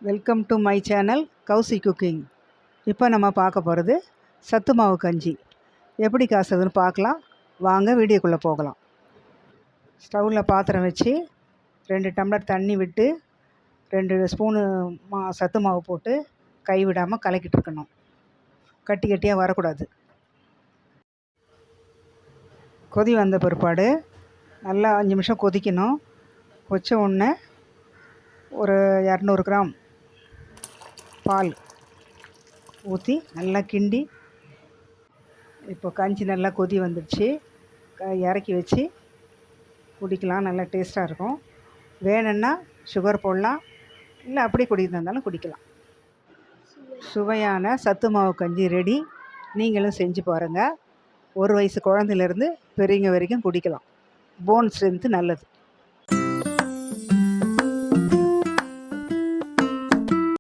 Welcome to my channel Kousi cooking. இப்போ நம்ம பார்க்க போகிறது சத்து மாவு கஞ்சி எப்படி காசுதுன்னு பார்க்கலாம். வாங்க வீடியோக்குள்ளே போகலாம். ஸ்டவ்வில் பாத்திரம் வச்சு 2 டம்ளர் தண்ணி விட்டு 2 ஸ்பூனு சத்து மாவு போட்டு கை விடாமல் கலக்கிட்டு இருக்கணும். கட்டி கட்டியாக வரக்கூடாது. கொதி வந்த பிற்பாடு நல்லா 5 நிமிஷம் கொதிக்கணும். கொச்ச உடனே ஒரு 200 கிராம் பால் ஊற்றி நல்லா கிண்டி, இப்போ கஞ்சி நல்லா கொதி வந்துடுச்சு. இறக்கி வச்சு குடிக்கலாம். நல்லா டேஸ்ட்டாக இருக்கும். வேணும்னா சுகர் போடலாம், இல்லை அப்படி குடிக்கிறதா இருந்தாலும் குடிக்கலாம். சுவையான சத்து மாவு கஞ்சி ரெடி. நீங்களும் செஞ்சு பாருங்கள். 1 வயசு குழந்தையிலேருந்து பெரியவங்க வரைக்கும் குடிக்கலாம். போன் ஸ்ட்ரென்த்து நல்லது.